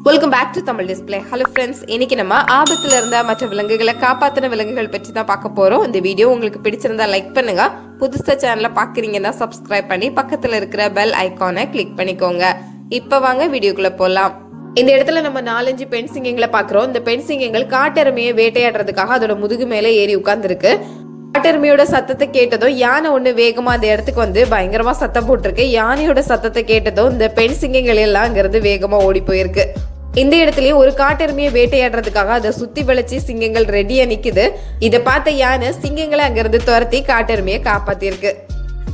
Welcome back to Tamil display. Hello friends, இன்னைக்கு நம்ம ஆபத்துல இருந்த மற்ற விலங்குகளை காப்பாத்தின விலங்குகள் பற்றி தான் பார்க்க போறோம். இந்த வீடியோ உங்களுக்கு பிடிச்சிருந்தா லைக் பண்ணுங்க. புதுசா சேனலை பாக்குறீங்கன்னா சப்ஸ்கிரைப் பண்ணி பக்கத்துல இருக்கிற பெல் ஐகானை கிளிக் பண்ணிக்கோங்க. இப்ப வாங்க வீடியோக்குள்ள போலாம். இந்த இடத்துல நம்ம 4-5 பெண் சிங்கங்களை பாக்குறோம். இந்த பெண் சிங்கங்கள் காட்டெருமையை வேட்டையாடுறதுக்காக அதோட முதுகு மேல ஏறி உட்கார்ந்துருக்கு. காட்டெருமையோட சத்தத்தை கேட்டதும் யானை ஒண்ணு வேகமா அந்த இடத்துக்கு வந்து பயங்கரமா சத்தம் போட்டிருக்கு. யானையோட சத்தத்தை கேட்டதும் இந்த பெண் சிங்கங்கள் எல்லாம் அங்கிருந்து வேகமா ஓடி போயிருக்கு. இந்த இடத்துலயும் ஒரு காட்டெருமையை வேட்டையாடுறதுக்காக அதை சுத்தி வளைச்சி சிங்கங்கள் ரெடியா நிக்குது. இதை பார்த்த யானை சிங்கங்களை அங்கிருந்து துரத்தி காட்டெருமையை காப்பாத்திருக்கு.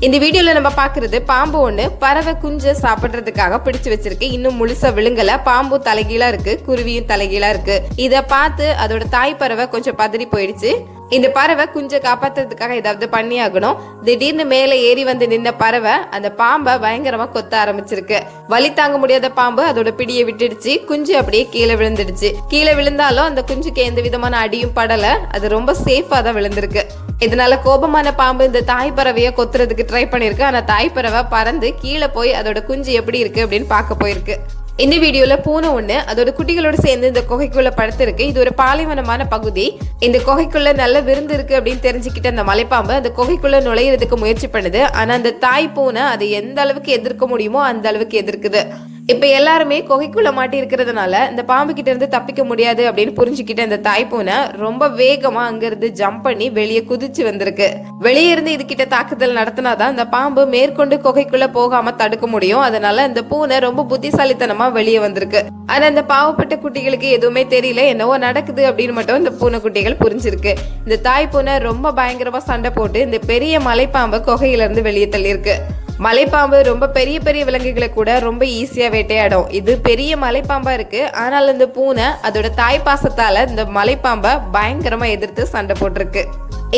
இந்த வீடியோல நம்ம பாக்குறது பாம்பு ஒண்ணு பறவை குஞ்ச சாப்பிடுறதுக்காக பிடிச்சு வச்சிருக்கு. இன்னும் முழுசா விழுங்கல. பாம்பு தலைகீழா இருக்கு, குருவியும் தலைகீழா இருக்கு. இத பார்த்து அதோட தாய் பறவை கொஞ்சம் பதறி போயிடுச்சு. இந்த பறவை குஞ்ச காப்பாத்துறதுக்காக ஏதாவது பண்ணி ஆகணும். திடீர்னு மேல ஏறி வந்து நின்ன பறவை அந்த பாம்பை பயங்கரமா கொத்த ஆரம்பிச்சிருக்கு. வலி தாங்க முடியாத பாம்பு அதோட பிடியை விட்டுடுச்சு. குஞ்சு அப்படியே கீழே விழுந்துடுச்சு. கீழே விழுந்தாலும் அந்த குஞ்சுக்கு எந்த விதமான அடியும் படல. அது ரொம்ப சேஃபா தான் விழுந்திருக்கு. இதனால கோபமான பாம்பு இந்த தாய் பறவைய கொத்துறதுக்கு ட்ரை பண்ணிருக்கு. ஆனா தாய் பறவை பறந்து கீழே போய் அதோட குஞ்சு எப்படி இருக்கு அப்படின்னு பார்க்க போயிருக்கு. இந்த வீடியோல பூனை ஒண்ணு அதோட குட்டிகளோட சேர்ந்து இந்த குகைக்குள்ள படுத்திருக்கு. இது ஒரு பாலைவனமான பகுதி. இந்த குகைக்குள்ள நல்ல விருந்து இருக்கு அப்படின்னு தெரிஞ்சுக்கிட்ட அந்த மலைப்பாம்பு அந்த குகைக்குள்ள நுழையிறதுக்கு முயற்சி பண்ணுது. ஆனா அந்த தாய் பூனை அது எந்த அளவுக்கு எதிர்க்க முடியுமோ அந்த அளவுக்கு எதிர்க்குது. இப்ப எல்லாருமே குகைக்குள்ள மாட்டி இருக்கிறதுனால இந்த பாம்பு கிட்ட இருந்து தப்பிக்க முடியாது அப்படின்னு புரிஞ்சுக்கிட்ட இந்த தாய் பூனை ரொம்ப வேகமா அங்க இருந்து ஜம்ப் பண்ணி வெளியே குதிச்சு வந்திருக்கு. வெளியே இருந்து இது கிட்ட தாக்குதல் நடத்தினாதான் இந்த பாம்பு மேற்கொண்டு குகைக்குள்ள போகாம தடுக்க முடியும். அதனால இந்த பூனை ரொம்ப புத்திசாலித்தனமா வெளியே வந்திருக்கு. ஆனா இந்த பாவப்பட்ட குட்டிகளுக்கு எதுவுமே தெரியல. என்னவோ நடக்குது அப்படின்னு மட்டும் இந்த பூனை குட்டிகள் புரிஞ்சிருக்கு. இந்த தாய் பூனை ரொம்ப பயங்கரமா சண்டை போட்டு இந்த பெரிய மலைப்பாம்பை குகையில இருந்து வெளியே தள்ளியிருக்கு. மலைப்பாம்பு ரொம்ப பெரிய பெரிய விலங்குகளை கூட ரொம்ப ஈஸியா வேட்டையாடும். இது பெரிய மலைப்பாம்பா இருக்கு. ஆனால் இந்த பூனை அதோட தாய் பாசத்தால இந்த மலைப்பாம்பை பயங்கரமா எதிர்த்து சண்டை போட்டிருக்கு.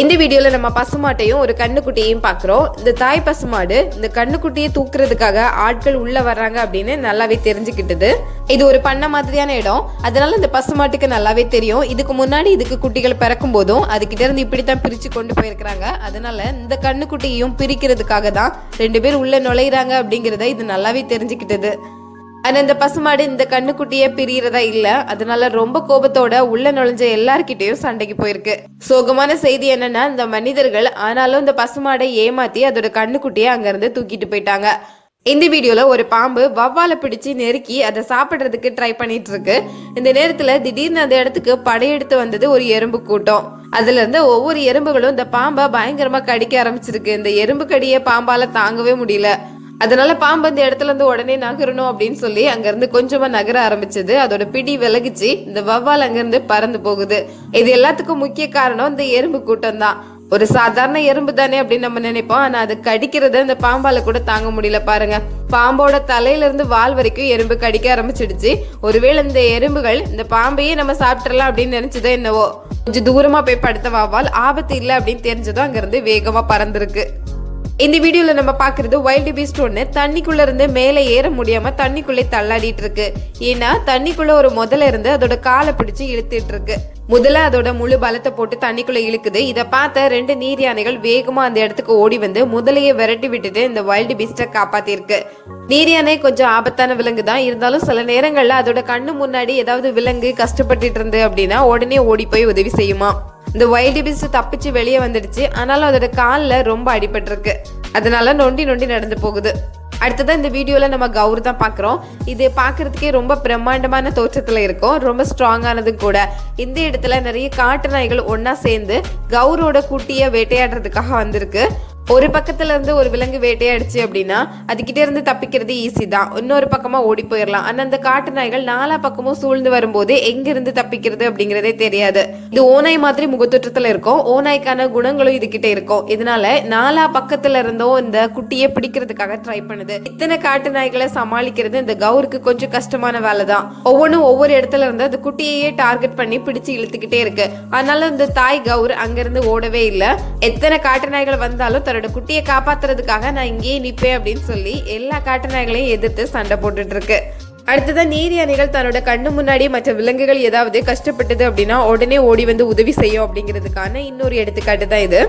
இந்த வீடியோல நம்ம பசுமாட்டையும் ஒரு கண்ணுக்குட்டியையும் பாக்குறோம். இந்த தாய் பசுமாடு இந்த கண்ணுக்குட்டியை தூக்குறதுக்காக ஆட்கள் உள்ள வர்றாங்க அப்படின்னு நல்லாவே தெரிஞ்சுக்கிட்டது. இது ஒரு பண்ண மாதிரியான இடம். அதனால இந்த பசுமாட்டுக்கு நல்லாவே தெரியும். இதுக்கு முன்னாடி இதுக்கு குட்டிகள் பிறக்கும் போதும் அதுகிட்ட இருந்து இப்படித்தான் பிரிச்சு கொண்டு போயிருக்கிறாங்க. அதனால இந்த கண்ணுக்குட்டியையும் பிரிக்கிறதுக்காக தான் 2 பேர் உள்ள நுழையிறாங்க அப்படிங்கறத இது நல்லாவே தெரிஞ்சுக்கிட்டது. ஆனா இந்த பசுமாடு இந்த கண்ணுக்குட்டிய பிரியறதா இல்ல. அதனால ரொம்ப கோபத்தோட உள்ள நுழைஞ்ச எல்லார்கிட்டயும் சண்டைக்கு போயிருக்கு. சோகமான செய்தி என்னன்னா இந்த மனிதர்கள் ஆனாலும் இந்த பசுமாடை ஏமாத்தி அதோட கண்ணுக்குட்டிய அங்க இருந்து தூக்கிட்டு போயிட்டாங்க. இந்த வீடியோல ஒரு பாம்பு வவ்வாலை பிடிச்சு நெருக்கி அதை சாப்பிடுறதுக்கு ட்ரை பண்ணிட்டு இருக்கு. இந்த நேரத்துல திடீர்னு அந்த இடத்துக்கு படையெடுத்து வந்தது ஒரு எறும்பு கூட்டம். அதுல இருந்து ஒவ்வொரு எறும்புகளும் இந்த பாம்பை பயங்கரமா கடிக்க ஆரம்பிச்சிருக்கு. இந்த எறும்பு கடிய பாம்பால தாங்கவே முடியல. அதனால பாம்பு அந்த இடத்துல இருந்து உடனே நகரணும் அப்படின்னு சொல்லி அங்க இருந்து கொஞ்சமா நகர ஆரம்பிச்சது. அதோட பிடி விலகிச்சு. இந்த வவ்வால் அங்க இருந்து பறந்து போகுது. இது எல்லாத்துக்கும் முக்கிய காரணம் இந்த எறும்பு கூட்டம் தான். ஒரு சாதாரண எறும்பு தானே அப்படின்னு நம்ம நினைப்போம். ஆனா அது கடிக்கிறத இந்த பாம்பால கூட தாங்க முடியல. பாருங்க, பாம்போட தலையில இருந்து வால் வரைக்கும் எறும்பு கடிக்க ஆரம்பிச்சிடுச்சு. ஒருவேளை இந்த எறும்புகள் இந்த பாம்பையே நம்ம சாப்பிட்டுறலாம் அப்படின்னு நினைச்சதோ என்னவோ. கொஞ்சம் தூரமா போய் படுத்த வவ்வால் ஆபத்து இல்லை அப்படின்னு தெரிஞ்சதும் அங்க இருந்து வேகமா பறந்துருக்கு. இந்த வீடியோல நம்ம பாக்குறது வைல்டு பீஸ்ட் ஒண்ணு தண்ணிக்குள்ள இருந்து மேலே ஏற முடியாம தண்ணிக்குள்ளே தள்ளாடிட்டு இருக்கு. ஏன்னா தண்ணிக்குள்ள ஒரு முதல்ல இருந்து அதோட காலை பிடிச்சு இழுத்துட்டு இருக்கு. முதல்ல அதோட முழு பலத்தை போட்டு தண்ணிக்குள்ள இழுக்குது. இதை பார்த்த 2 நீர் யானைகள் வேகமா அந்த இடத்துக்கு ஓடி வந்து முதலையை விரட்டி விட்டுட்டு இந்த வைல்டு பீஸ்ட காப்பாத்திருக்கு. நீர் யானை கொஞ்சம் ஆபத்தான விலங்கு தான். இருந்தாலும் சில நேரங்கள்ல அதோட கண்ணு முன்னாடி ஏதாவது விலங்கு கஷ்டப்பட்டுட்டு இருந்து அப்படின்னா உடனே ஓடி போய் உதவி செய்யுமா. இந்த வைல்டு பீஸ்ட் தப்பிச்சு வெளியே வந்துடுச்சு. ஆனாலும் அதோட காலில் ரொம்ப அடிபட்டிருக்கு. அதனால நொண்டி நொண்டி நடந்து போகுது. அடுத்ததான் இந்த வீடியோல நம்ம கௌர் தான் பாக்குறோம். இது பாக்குறதுக்கே ரொம்ப பிரம்மாண்டமான தோற்றத்துல இருக்கும். ரொம்ப ஸ்ட்ராங்கானது கூட. இந்த இடத்துல நிறைய காட்டு நாய்கள் ஒன்னா சேர்ந்து கௌரோட குட்டிய வேட்டையாடுறதுக்காக வந்திருக்கு. ஒரு பக்கத்துல இருந்து ஒரு விலங்கு வேட்டையாடுச்சு அப்படின்னா அதுகிட்ட இருந்து தப்பிக்கிறது ஈஸி தான். இன்னொரு பக்கமா ஓடி போயிடலாம். ஆனா அந்த காட்டு நாய்கள் 4 பக்கமும் சூழ்ந்து வரும்போது எங்க இருந்து தப்பிக்கிறது அப்படிங்கறதே தெரியாது. இது ஓநாய் மாதிரி முகத்தோற்றத்துல இருக்கும். ஓநாய்க்கான குணங்களும் இது கிட்ட இருக்கும். இதனால 4 பக்கத்துல இருந்தும் இந்த குட்டியை பிடிக்கிறதுக்காக ட்ரை பண்ணுது. இத்தனை காட்டு நாய்களை சமாளிக்கிறது இந்த கௌருக்கு கொஞ்சம் கஷ்டமான வேலை தான். ஒவ்வொன்றும் ஒவ்வொரு இடத்துல இருந்து அந்த குட்டியையே டார்கெட் பண்ணி பிடிச்சு இழுத்துக்கிட்டே இருக்கு. அதனால இந்த தாய் கௌர் அங்க இருந்து ஓடவே இல்லை. எத்தனை காட்டு நாய்கள் வந்தாலும் தன்னோட குட்டியை காப்பாத்துறதுக்காக நான் இங்கேயே நிப்பேன் அப்படின்னு சொல்லி எல்லா காட்டு நாய்களையும் எதிர்த்து சண்டை போட்டுட்டு இருக்கு. அடுத்ததான் நீர் யானைகள் தன்னோட கண்ணு முன்னாடி மற்ற விலங்குகள் ஏதாவது கஷ்டப்பட்டது அப்படின்னா உடனே ஓடி வந்து உதவி செய்யும் அப்படிங்கிறதுக்கான இன்னொரு எடுத்துக்காட்டு தான் இது.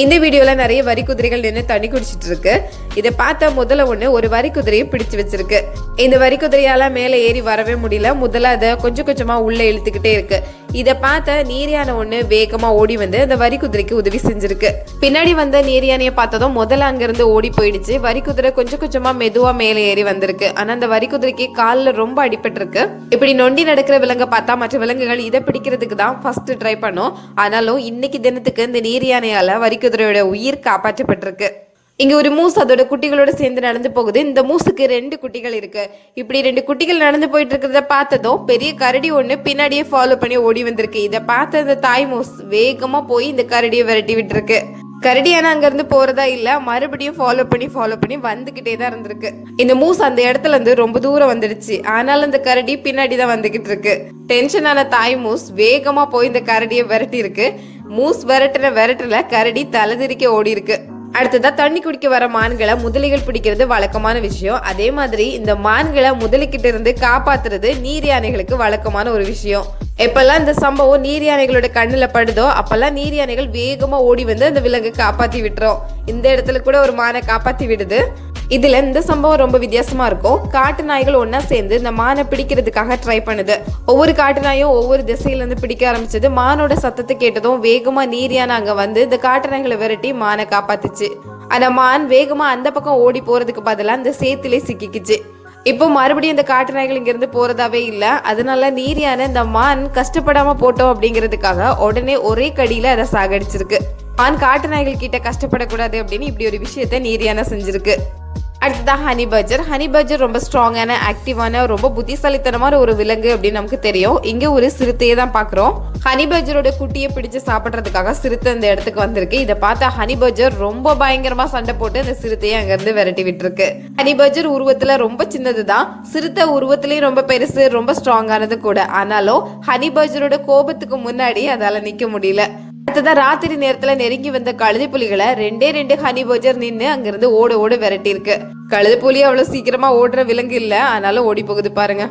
இந்த வீடியோல நிறைய வரி குதிரைகள் நின்று தண்ணி குடிச்சிட்டு இருக்கு. இதை பார்த்தா முதல்ல ஒண்ணு ஒரு வரி குதிரையை பிடிச்சு வச்சிருக்கு. இந்த வரி குதிரையால மேல ஏறி வரவே முடியல. முதல்ல அதை கொஞ்சம் கொஞ்சமா உள்ள இழுத்துக்கிட்டே இருக்கு. இதை பார்த்த நீர்யான ஒண்ணு வேகமா ஓடி வந்து அந்த வரி குதிரைக்கு உதவி செஞ்சிருக்கு. பின்னாடி வந்த நீர்யானையை பார்த்ததும் முதல்ல அங்கிருந்து ஓடி போயிடுச்சு. வரி குதிரை கொஞ்சம் கொஞ்சமா மெதுவா மேல ஏறி வந்திருக்கு. ஆனா அந்த வரி குதிரைக்கு காலில் ரொம்ப அடிபட்டு இருக்கு. இப்படி நொண்டி நடக்கிற விலங்கை பார்த்தா மற்ற விலங்குகள் இதை பிடிக்கிறதுக்கு தான் ஃபர்ஸ்ட் ட்ரை பண்ணும். ஆனாலும் இன்னைக்கு தினத்துக்கு இந்த நீர்யானையால வரி குதிரையோட உயிர் காப்பாற்றப்பட்டிருக்கு. இங்க ஒரு மூஸ் அதோட குட்டிகளோட சேர்ந்து நடந்து போகுது. இந்த மூஸுக்கு 2 குட்டிகள் இருக்கு. இப்படி 2 குட்டிகள் நடந்து போயிட்டு இருக்கிறத பார்த்ததும் பெரிய கரடி ஒண்ணு பின்னாடியே ஃபாலோ பண்ணி ஓடி வந்திருக்கு. இதை பார்த்த இந்த தாய் மூஸ் வேகமா போய் இந்த கரடியை விரட்டி விட்டு இருக்கு. கரடியான அங்க இருந்து போறதா இல்ல, மறுபடியும் ஃபாலோ பண்ணி வந்துகிட்டே தான் இருந்திருக்கு. இந்த மூஸ் அந்த இடத்துல இருந்து ரொம்ப தூரம் வந்துடுச்சு. ஆனாலும் இந்த கரடி பின்னாடி தான் வந்துகிட்டு இருக்கு. டென்ஷனான தாய் மூஸ் வேகமா போய் இந்த கரடியை விரட்டி இருக்கு. மூஸ் விரட்டுல கரடி தலைதிரிக்க ஓடி இருக்கு. அடுத்ததா தண்ணி குடிக்க வர மான்களை முதலைகள் பிடிக்கிறது வழக்கமான விஷயம். அதே மாதிரி இந்த மான்களை முதலைக்கிட்ட இருந்து காப்பாத்துறது நீர் யானைகளுக்கு வழக்கமான ஒரு விஷயம். எப்பெல்லாம் இந்த சம்பவம் நீர் யானைகளோட கண்ணுல படுதோ அப்பெல்லாம் நீர் யானைகள் வேகமா ஓடி வந்து அந்த விலங்கை காப்பாத்தி விட்டுரும். இந்த இடத்துல கூட ஒரு மானை காப்பாத்தி விடுது. இதுல இந்த சம்பவம் ரொம்ப வித்தியாசமா இருக்கும். காட்டு நாய்கள் ஒன்னா சேர்ந்து இந்த மானை பிடிக்கிறதுக்காக ட்ரை பண்ணுது. ஒவ்வொரு காட்டு நாயும் ஒவ்வொரு திசையில இருந்து பிடிக்க ஆரம்பிச்சது. மானோட சத்தத்தை கேட்டதும் வேகமா நீரியான அங்க வந்து இந்த காட்டு நாய்களை விரட்டி மானை காப்பாத்துச்சு. ஆனா மான் வேகமா அந்த பக்கம் ஓடி போறதுக்கு பதிலா அந்த சேத்திலே சிக்கிக்குச்சு. இப்போ மறுபடியும் இந்த காட்டு நாய்கள் இங்க இருந்து போறதாவே இல்ல. அதனால நீரியான இந்த மான் கஷ்டப்படாம போட்டோம் அப்படிங்கிறதுக்காக உடனே ஒரே கடியில அதை சாகடிச்சிருக்கு. மான் காட்டு நாய்கள் கிட்ட கஷ்டப்படக்கூடாது அப்படின்னு இப்படி ஒரு விஷயத்த நீரியான செஞ்சிருக்கு. அடுத்ததான் ஹனி பர்ஜர் ரொம்ப ஸ்ட்ராங்கான, ஆக்டிவான, ரொம்ப புத்திசாலித்தனமான ஒரு விலங்கு அப்படின்னு நமக்கு தெரியும். இங்க ஒரு சிறுத்தையை தான் பாக்குறோம். ஹனி பர்ஜரோட குட்டியை பிடிச்சு சாப்பிட்றதுக்காக சிறுத்தை இந்த இடத்துக்கு வந்திருக்கு. இதை பார்த்தா ஹனி பர்ஜர் ரொம்ப பயங்கரமா சண்டை போட்டு அந்த சிறுத்தையை அங்க இருந்து விரட்டி விட்டுருக்கு. ஹனி பர்ஜர் உருவத்துல ரொம்ப சின்னதுதான், சிறுத்தை உருவத்திலயும் ரொம்ப பெருசு, ரொம்ப ஸ்ட்ராங்கானது கூட. ஆனாலும் ஹனி பர்ஜரோட கோபத்துக்கு முன்னாடி அதால நிக்க முடியல. அடுத்ததான் ராத்திரி நேரத்துல நெருங்கி வந்த கழுதை புலிகளை 2 ஹனி பர்ஜர் நின்று அங்கிருந்து ஓட விரட்டி இருக்கு. கழுதை புலி அவ்வளவு சீக்கிரமா ஓடுற விலங்கு இல்ல, ஆனாலும் ஓடி போகுது பாருங்க.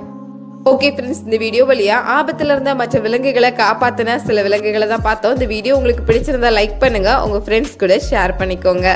ஓகே ஃப்ரெண்ட்ஸ், இந்த வீடியோ வழியா ஆபத்துல இருந்த மற்ற விலங்குகளை காப்பாத்தின சில விலங்குகளை தான் பார்த்தோம். இந்த வீடியோ உங்களுக்கு பிடிச்சிருந்தா லைக் பண்ணுங்க, உங்க ஃப்ரெண்ட்ஸ் கூட ஷேர் பண்ணிக்கோங்க.